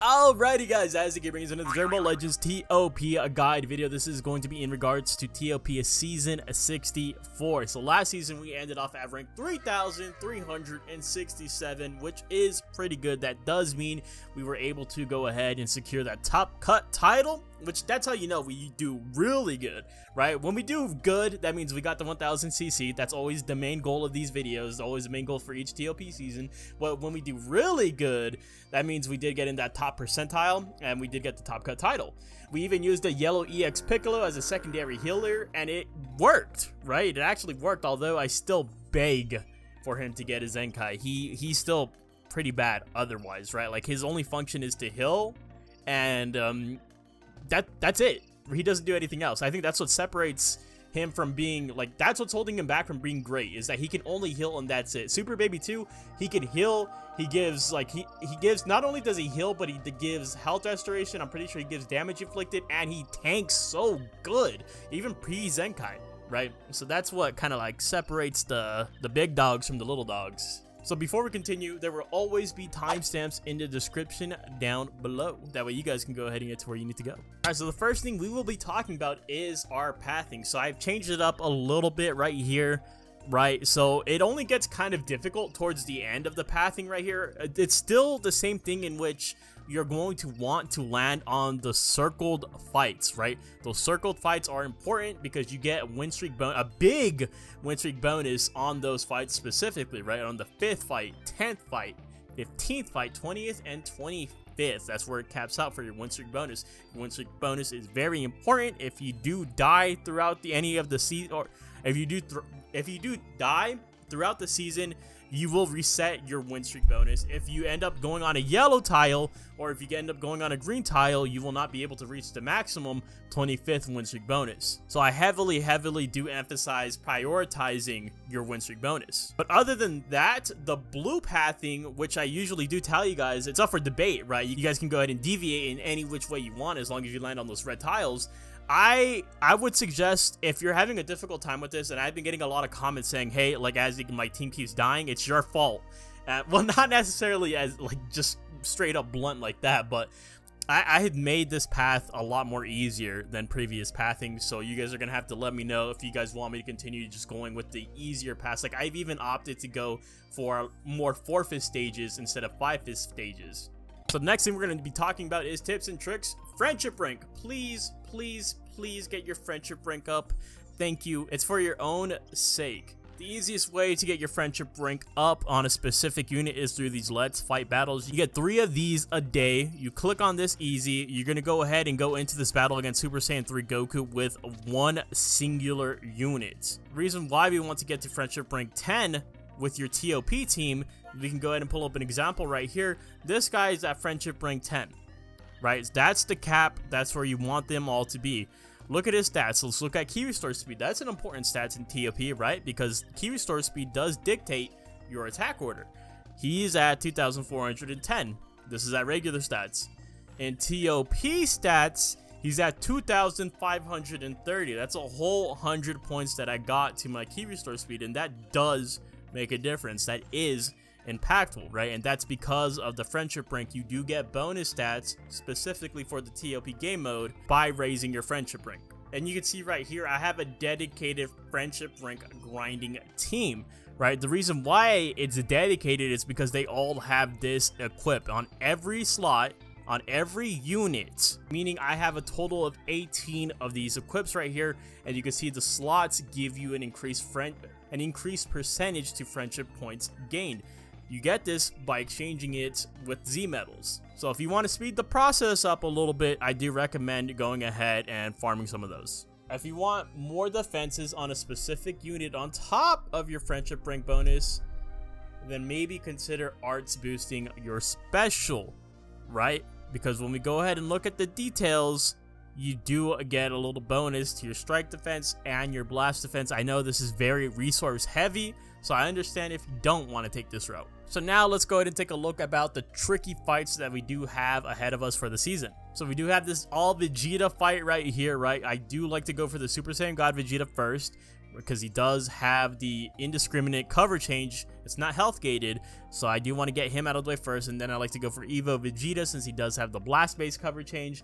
Alrighty guys, as it brings into the Dragon Ball Legends TOP guide video. This is going to be in regards to TOP Season 64. So last season we ended off at rank 3,367, which is pretty good. That does mean we were able to go ahead and secure that top cut title, which that's how you know we do really good, right? When we do good, that means we got the 1000 CC. That's always the main goal of these videos, always the main goal for each TOP season. But when we do really good, that means we did get in that top percentile and we did get the top cut title. We even used a yellow EX Piccolo as a secondary healer and it worked, right? It actually worked, although I still beg for him to get a Zenkai. He's still pretty bad otherwise, right? Like his only function is to heal, and that's it. He doesn't do anything else. I think that's what separates him from being, like, that's what's holding him back from being great, is that he can only heal and that's it. Super Baby 2, he can heal. He gives, like, he gives, not only does he heal, but he gives health restoration. I'm pretty sure he gives damage inflicted, and he tanks so good, even pre-Zenkai, right? So that's what kind of like separates the big dogs from the little dogs. So before we continue, there will always be timestamps in the description down below. That way you guys can go ahead and get to where you need to go. Alright, so the first thing we will be talking about is our pathing. So I've changed it up a little bit right here, right? So it only gets kind of difficult towards the end of the pathing right here. It's still the same thing in which you're going to want to land on the circled fights, right? Those circled fights are important because you get a big win streak bonus on those fights specifically, right? On the 5th fight, 10th fight, 15th fight, 20th, and 25th. That's where it caps out for your win streak bonus. Your win streak bonus is very important. If you do die throughout any of the season, or if you do die throughout the season, you will reset your win streak bonus. If you end up going on a yellow tile, or if you end up going on a green tile, you will not be able to reach the maximum 25th win streak bonus. So I heavily do emphasize prioritizing your win streak bonus. But other than that, the blue pathing, which I usually do tell you guys, it's up for debate, right? You guys can go ahead and deviate in any which way you want as long as you land on those red tiles. I would suggest, if you're having a difficult time with this, and I've been getting a lot of comments saying, hey, like, as my team keeps dying, it's your fault. Well, not necessarily as, like, just straight up blunt like that, but I had made this path a lot more easier than previous pathing, so you guys are going to have to let me know if you guys want me to continue just going with the easier paths. Like, I've even opted to go for more 4/5 stages instead of 5/5 stages. So the next thing we're going to be talking about is tips and tricks. Friendship rank. Please get your friendship rank up. Thank you. It's for your own sake. The easiest way to get your friendship rank up on a specific unit is through these Let's Fight battles. You get 3 of these a day. You click on this easy. You're going to go ahead and go into this battle against Super Saiyan 3 Goku with one singular unit. The reason why we want to get to friendship rank 10 with your TOP team, we can go ahead and pull up an example right here. This guy is at friendship rank 10, right? That's the cap. That's where you want them all to be. Look at his stats. Let's look at key restore speed. That's an important stats in TOP, right? Because key restore speed does dictate your attack order. He's at 2,410. This is at regular stats. In TOP stats, he's at 2,530. That's a whole 100 points that I got to my key restore speed, and that does make a difference. That is impactful, right? And that's because of the friendship rank. You do get bonus stats specifically for the TOP game mode by raising your friendship rank. And you can see right here, I have a dedicated friendship rank grinding team, right? The reason why it's dedicated is because they all have this equipped on every slot, on every unit, meaning I have a total of 18 of these equips right here, and you can see the slots give you an increased percentage to friendship points gained. You get this by exchanging it with Z medals. So if you want to speed the process up a little bit, I do recommend going ahead and farming some of those. If you want more defenses on a specific unit on top of your friendship rank bonus, then maybe consider arts boosting your special, right? Because when we go ahead and look at the details, you do get a little bonus to your strike defense and your blast defense. I know this is very resource heavy, so I understand if you don't want to take this route. So now let's go ahead and take a look about the tricky fights that we do have ahead of us for the season. So we do have this all Vegeta fight right here, right? I do like to go for the Super Saiyan God Vegeta first. because he does have the indiscriminate cover change. It's not health gated, so I do want to get him out of the way first, and then I like to go for Evo Vegeta since he does have the blast base cover change.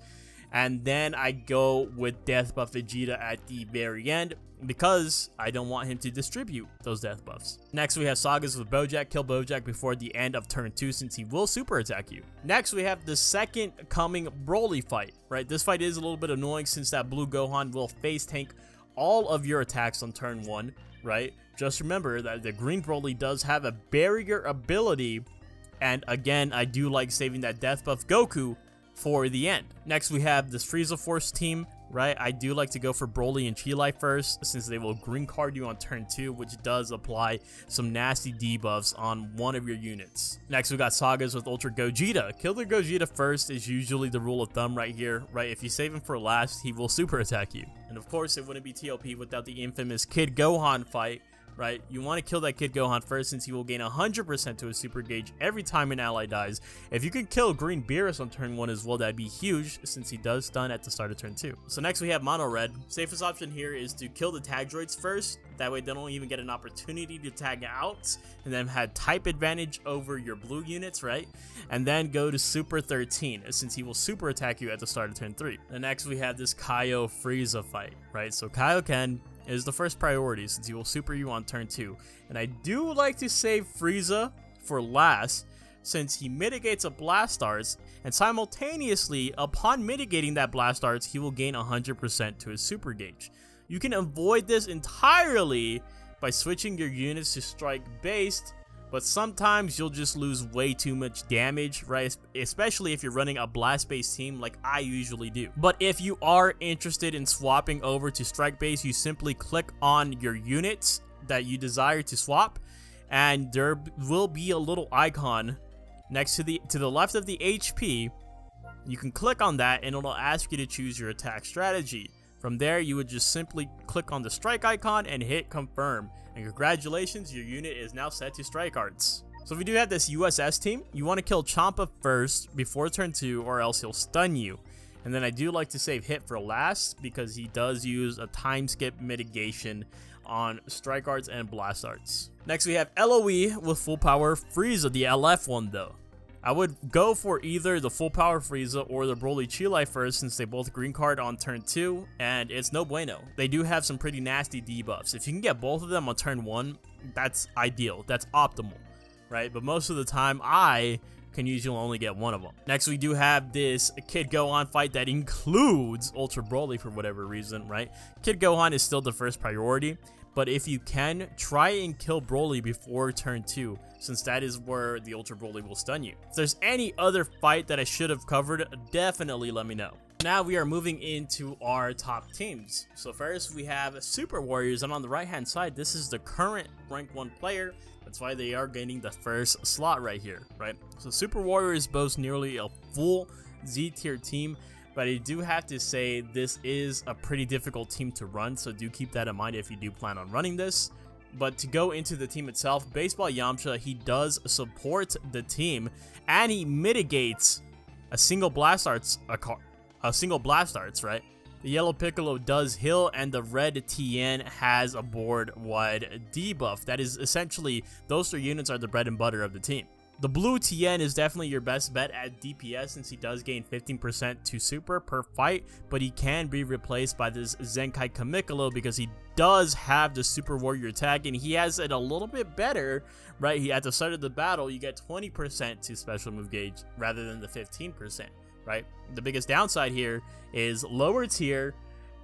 And then I go with Death Buff Vegeta at the very end because I don't want him to distribute those death buffs. Next, we have Sagas with Bojack. Kill Bojack before the end of turn 2 since he will super attack you. Next, we have the second coming Broly fight, right? This fight is a little bit annoying since that blue Gohan will face tank all of your attacks on turn 1, right? Just remember that the green Broly does have a barrier ability, and again, I do like saving that death buff Goku for the end. Next, we have this Frieza Force team, right? I do like to go for Broly and Chi-Life first since they will green card you on turn 2, which does apply some nasty debuffs on one of your units. Next, we got Sagas with Ultra Gogeta. Kill the Gogeta first is usually the rule of thumb right here, right? If you save him for last, he will super attack you. And of course, it wouldn't be ToP without the infamous Kid Gohan fight, right? You want to kill that Kid Gohan first since he will gain 100% to his super gauge every time an ally dies. If you can kill Green Beerus on turn 1 as well, that'd be huge since he does stun at the start of turn 2. So next we have Mono Red. Safest option here is to kill the tag droids first. That way they don't even get an opportunity to tag out, and then have type advantage over your blue units, right? And then go to Super 13 since he will super attack you at the start of turn 3. And next we have this Kaio Frieza fight, right? So Kaioken is the first priority since he will super you on turn 2. And I do like to save Frieza for last since he mitigates a blast arts, and simultaneously upon mitigating that blast arts he will gain 100% to his super gauge. You can avoid this entirely by switching your units to strike based, but sometimes you'll just lose way too much damage, right? Especially if you're running a blast-based team like I usually do. But if you are interested in swapping over to strike base, you simply click on your units that you desire to swap, and there will be a little icon next to the left of the HP. You can click on that and it'll ask you to choose your attack strategy. From there, you would just simply click on the strike icon and hit confirm. And congratulations, your unit is now set to strike arts. So if we do have this USS team, you want to kill Champa first before turn 2 or else he'll stun you. And then I do like to save hit for last because he does use a time skip mitigation on strike arts and blast arts. Next we have LOE with full power Frieza, the LF one though. I would go for either the full power Frieza or the Broly Chi-Life first since they both green card on turn 2, and it's no bueno. They do have some pretty nasty debuffs. If you can get both of them on turn 1, that's ideal, that's optimal, right? But most of the time I can usually only get one of them. Next we do have this Kid Gohan fight that includes Ultra Broly for whatever reason, right? Kid Gohan is still the first priority, but if you can, try and kill Broly before turn 2, since that is where the Ultra Broly will stun you. If there's any other fight that I should have covered, definitely let me know. Now we are moving into our top teams. So first we have Super Warriors, and on the right hand side, this is the current rank 1 player. That's why they are gaining the first slot right here, right? So Super Warriors boasts nearly a full Z tier team, but I do have to say this is a pretty difficult team to run, so do keep that in mind if you do plan on running this. But to go into the team itself, Baseball Yamcha, he does support the team, and he mitigates a single blast arts, right? The yellow Piccolo does heal, and the red Tien has a board-wide debuff. That is essentially, those 3 units are the bread and butter of the team. The blue Tien is definitely your best bet at DPS since he does gain 15% to super per fight, but he can be replaced by this Zenkai Kamikalo because he does have the Super Warrior tag, and he has it a little bit better, right? At the start of the battle, you get 20% to special move gauge rather than the 15%, right? The biggest downside here is lower tier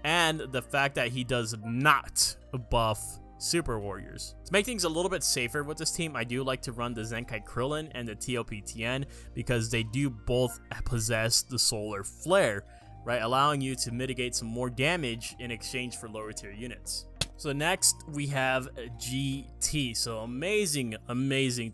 and the fact that he does not buff Super Warriors. To make things a little bit safer with this team, I do like to run the Zenkai Krillin and the ToP Tien because they do both possess the Solar Flare, right? Allowing you to mitigate some more damage in exchange for lower tier units. So next we have GT. So amazing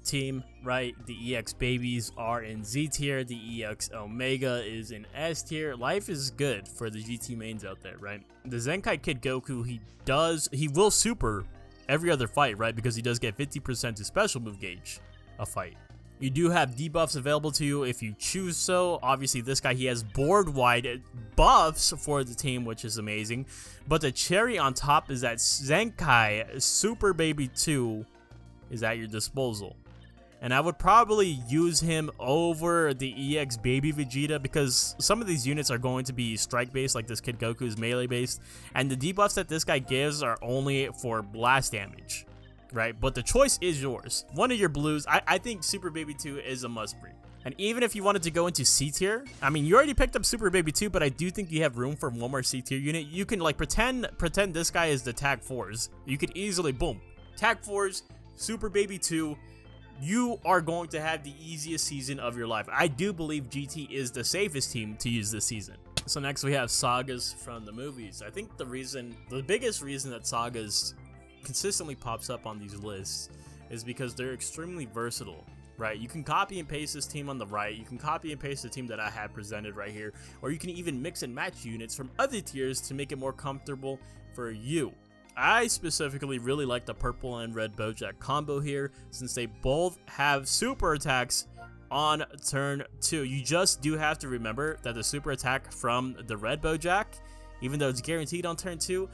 team, right? The EX babies are in Z tier, the EX Omega is in S tier. Life is good for the GT mains out there, right? The Zenkai Kid Goku, he will super every other fight, right? Because he does get 50% to special move gauge a fight. You do have debuffs available to you if you choose so. Obviously, this guy, he has board-wide buffs for the team, which is amazing. But the cherry on top is that Zenkai Super Baby 2 is at your disposal. And I would probably use him over the EX Baby Vegeta because some of these units are going to be strike-based, like this Kid Goku is melee-based. And the debuffs that this guy gives are only for blast damage. Right, but the choice is yours. One of your blues, I think Super Baby 2 is a must bring. And even if you wanted to go into C tier, I mean, you already picked up Super Baby 2, but I do think you have room for one more C tier unit. You can like pretend this guy is the Tag 4s. You could easily, boom, Tag 4s, Super Baby 2. You are going to have the easiest season of your life. I do believe GT is the safest team to use this season. So next we have Sagas from the movies. I think the biggest reason that Sagas consistently pops up on these lists is because they're extremely versatile, right? You can copy and paste this team on the right, you can copy and paste the team that I have presented right here, or you can even mix and match units from other tiers to make it more comfortable for you. I specifically really like the purple and red Bojack combo here, since they both have super attacks on turn 2. You just do have to remember that the super attack from the red Bojack, even though it's guaranteed on turn 2,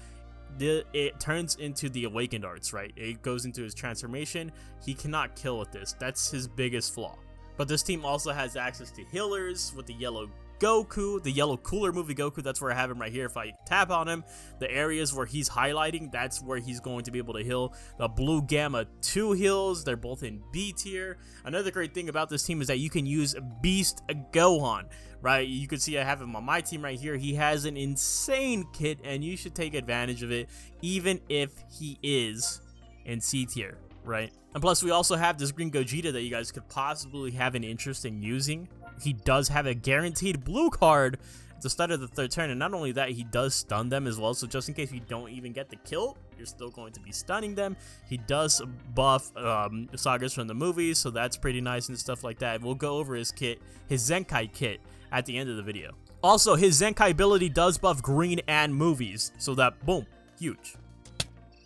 it turns into the awakened arts, right? It goes into his transformation. He cannot kill with this. That's his biggest flaw. But this team also has access to healers with the yellow Goku, the yellow cooler movie Goku. That's where I have him right here. If I tap on him, the areas where he's highlighting, that's where he's going to be able to heal. The blue Gamma 2 heals. They're both in B tier. Another great thing about this team is that you can use Beast Gohan, right? You can see I have him on my team right here. He has an insane kit, and you should take advantage of it, even if he is in C tier, right? And plus, we also have this green Gogeta that you guys could possibly have an interest in using. He does have a guaranteed blue card at the start of the 3rd turn, and not only that, he does stun them as well, so just in case you don't even get the kill, you're still going to be stunning them. He does buff Sagas from the movies, so that's pretty nice and stuff like that. We'll go over his kit, his Zenkai kit, at the end of the video. Also, his Zenkai ability does buff green and movies, so that, boom, huge.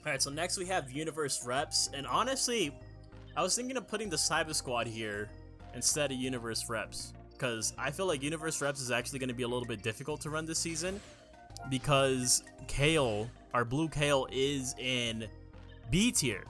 Alright, so next we have Universe Reps, and honestly, I was thinking of putting the Cyber Squad here instead of Universe Reps, because I feel like Universe Reps is actually going to be a little bit difficult to run this season, because Kale, our blue Kale, is in B tier,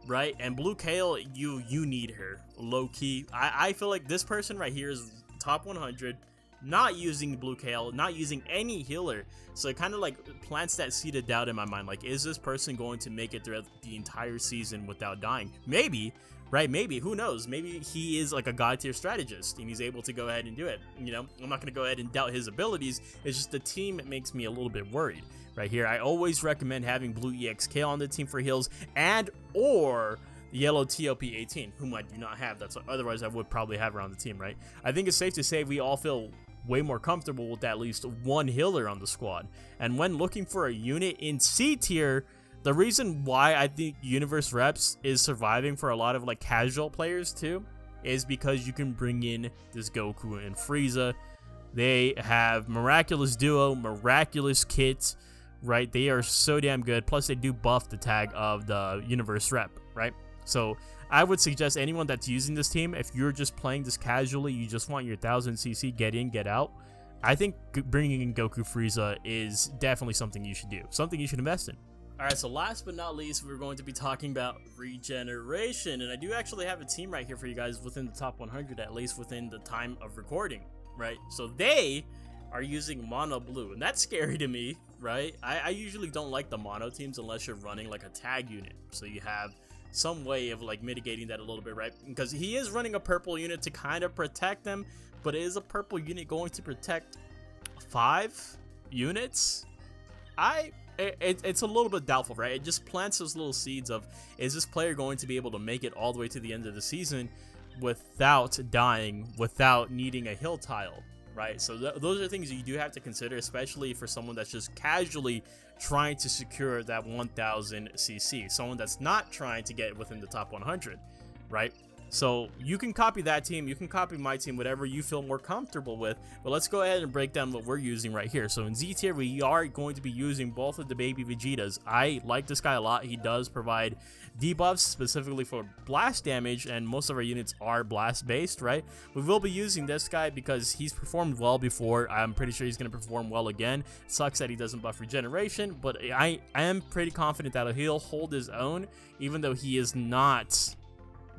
right? And blue Kale, you need her, low-key. I feel like this person right here is top 100, not using blue Kale, not using any healer, so it kind of like plants that seed of doubt in my mind, like, is this person going to make it throughout the entire season without dying? Maybe, right? Maybe, who knows? Maybe he is like a god tier strategist and he's able to go ahead and do it. You know, I'm not going to go ahead and doubt his abilities. It's just the team makes me a little bit worried right here. I always recommend having blue EX Kale on the team for heals, and or the yellow ToP 18, whom I do not have. That's otherwise I would probably have her on the team, right? I think it's safe to say we all feel way more comfortable with at least one healer on the squad. And when looking for a unit in C tier, the reason why I think Universe Reps is surviving for a lot of like casual players too is because you can bring in this Goku and Frieza. They have Miraculous Duo, Miraculous Kit, right? They are so damn good. Plus they do buff the tag of the Universe Rep, right? So I would suggest anyone that's using this team, if you're just playing this casually, you just want your 1000 CC, get in, get out, I think bringing in Goku Frieza is definitely something you should do, something you should invest in. Alright, so last but not least, we're going to be talking about regeneration, and I do actually have a team right here for you guys within the top 100, at least within the time of recording, right? So they are using mono blue, and that's scary to me, right? I usually don't like the mono teams unless you're running like a tag unit, so you have some way of like mitigating that a little bit, right? Because he is running a purple unit to kind of protect them, but is a purple unit going to protect 5 units? It's a little bit doubtful, right? It just plants those little seeds of, is this player going to be able to make it all the way to the end of the season without dying, without needing a hill tile, right? So those are things you do have to consider, especially for someone that's just casually trying to secure that 1000 CC, someone that's not trying to get within the top 100, right? So you can copy that team, you can copy my team, whatever you feel more comfortable with. But let's go ahead and break down what we're using right here. So in Z tier, we are going to be using both of the baby Vegetas. I like this guy a lot. He does provide debuffs specifically for blast damage, and most of our units are blast based, right? We will be using this guy because he's performed well before. I'm pretty sure he's going to perform well again. It sucks that he doesn't buff regeneration, but I am pretty confident that he'll hold his own, even though he is not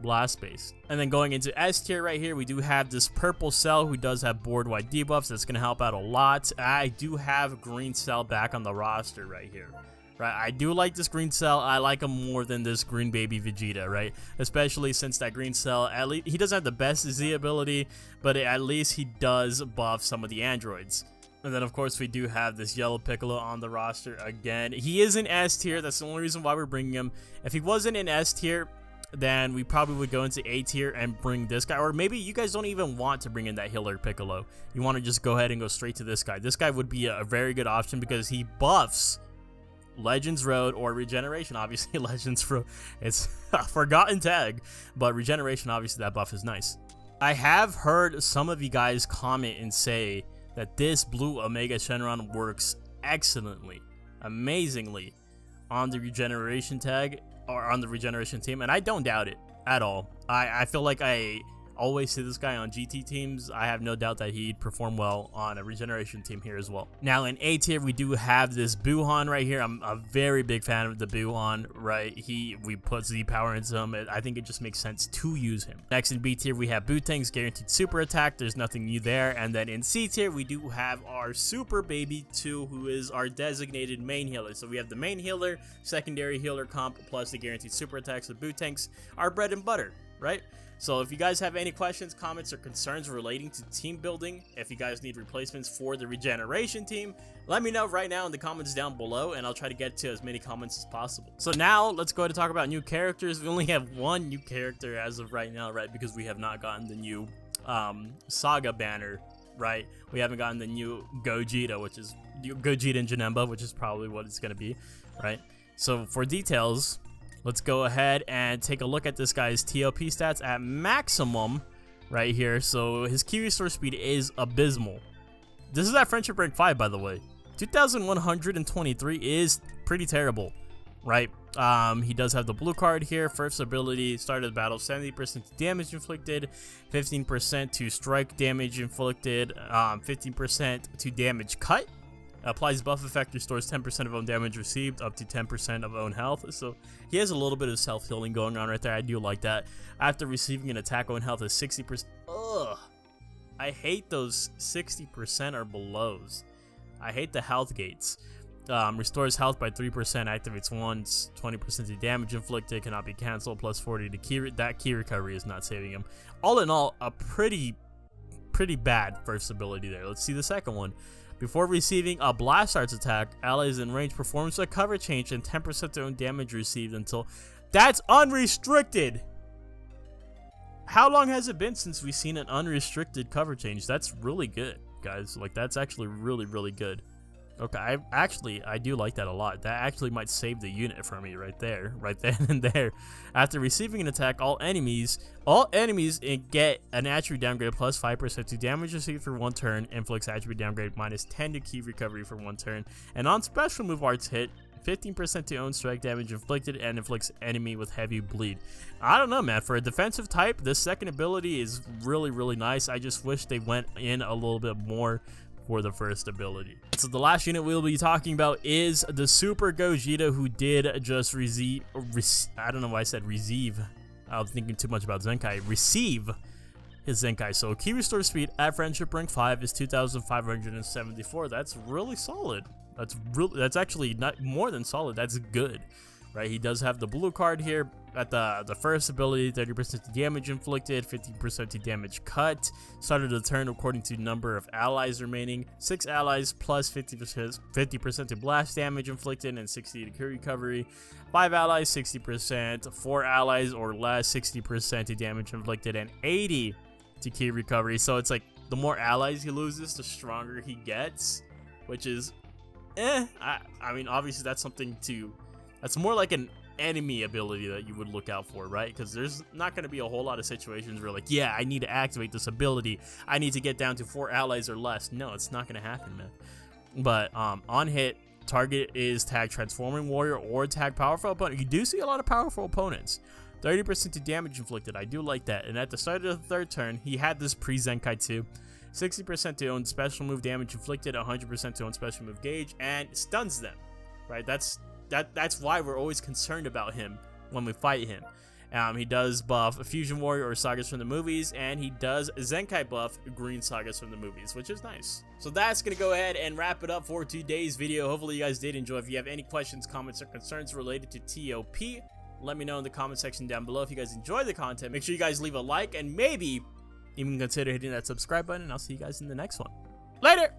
blast based. And then going into S tier right here, we do have this purple cell who does have board wide debuffs. That's going to help out a lot. I do have green cell back on the roster right here. Right, I do like this green cell. I like him more than this green baby Vegeta, right? Especially since that green cell, at least he doesn't have the best Z ability, but at least he does buff some of the androids. And then of course we do have this yellow Piccolo on the roster again. He is in S tier. That's the only reason why we're bringing him. If he wasn't in S tier, then we probably would go into A tier and bring this guy. Or maybe you guys don't even want to bring in that healer Piccolo. You want to just go ahead and go straight to this guy. This guy would be a very good option because he buffs Legends Road or Regeneration. Obviously Legends Road, it's a forgotten tag, but Regeneration, obviously that buff is nice. I have heard some of you guys comment and say that this blue Omega Shenron works excellently, amazingly on the Regeneration tag, or on the Regeneration team, and I don't doubt it at all. I feel like I always see this guy on GT teams. I have no doubt that he'd perform well on a Regeneration team here as well. Now in A tier, we do have this Buhan right here. I'm a very big fan of the Buhan, right? We put Z power into him. I think it just makes sense to use him. Next in B tier, we have Butang's guaranteed super attack. There's nothing new there. And then in C tier, we do have our Super Baby 2, who is our designated main healer. So we have the main healer, secondary healer comp, plus the guaranteed super attacks of Butang's, our bread and butter, right? So if you guys have any questions, comments, or concerns relating to team building, if you guys need replacements for the Regeneration team, let me know right now in the comments down below, and I'll try to get to as many comments as possible. So now let's go to talk about new characters. We only have one new character as of right now, right? Because we have not gotten the new Saga banner, right? We haven't gotten the new Gogeta, which is Gogeta and Janemba, which is probably what it's going to be, right? So for details, let's go ahead and take a look at this guy's ToP stats at maximum right here. So his key restore speed is abysmal. This is at friendship rank 5, by the way. 2,123 is pretty terrible, right? He does have the blue card here. First ability, start of the battle, 70% to damage inflicted, 15% to strike damage inflicted, 15% to damage cut. Applies buff effect, restores 10% of own damage received, up to 10% of own health. So he has a little bit of self-healing going on right there. I do like that. After receiving an attack, own health is 60%. Ugh. I hate those 60% or belows. I hate the health gates. Restores health by 3%, activates once, 20% to damage inflicted, cannot be cancelled, plus 40 to key. That key recovery is not saving him. All in all, a pretty bad first ability there. Let's see the second one. Before receiving a Blast Arts attack, allies in range performs a cover change and 10% to own damage received until... That's unrestricted! How long has it been since we've seen an unrestricted cover change? That's really good, guys. Like, that's actually really good. Okay, I do like that a lot. That actually might save the unit for me right there, right then and there. After receiving an attack, all enemies get an attribute downgrade plus 5% to damage received for 1 turn, inflicts attribute downgrade minus 10 to key recovery for 1 turn, and on special move arts hit, 15% to own strike damage inflicted and inflicts enemy with heavy bleed. I don't know, man. For a defensive type, this second ability is really nice. I just wish they went in a little bit more for the first ability. So the last unit we'll be talking about is the Super Gogeta, who did just receive, I don't know why I said receive. I was thinking too much about Zenkai. Receive his Zenkai. So key restore speed at friendship rank 5 is 2,574. That's really solid. That's actually not more than solid. That's good, right? He does have the blue card here at the first ability, 30% to damage inflicted, 15% to damage cut. Started the turn according to number of allies remaining. 6 allies plus 50% to blast damage inflicted and 60 to key recovery. 5 allies, 60%. 4 allies or less, 60% to damage inflicted and 80 to key recovery. So it's like the more allies he loses, the stronger he gets, which is I mean, obviously that's something to... That's more like an enemy ability that you would look out for, right? Because there's not going to be a whole lot of situations where like, yeah, I need to activate this ability, I need to get down to 4 allies or less. No, it's not going to happen, man. But on hit, target is tag transforming warrior or tag powerful opponent. You do see a lot of powerful opponents. 30% to damage inflicted, I do like that. And at the start of the 3rd turn, he had this pre-Zenkai too. 60% to own special move damage inflicted, 100% to own special move gauge, and stuns them, right? That's why we're always concerned about him when we fight him. He does buff Fusion Warrior or Sagas from the movies, and he does Zenkai buff Green Sagas from the movies, which is nice. So that's going to go ahead and wrap it up for today's video. Hopefully you guys did enjoy. If you have any questions, comments, or concerns related to ToP, let me know in the comment section down below. If you guys enjoy the content, make sure you guys leave a like and maybe even consider hitting that subscribe button, and I'll see you guys in the next one. Later!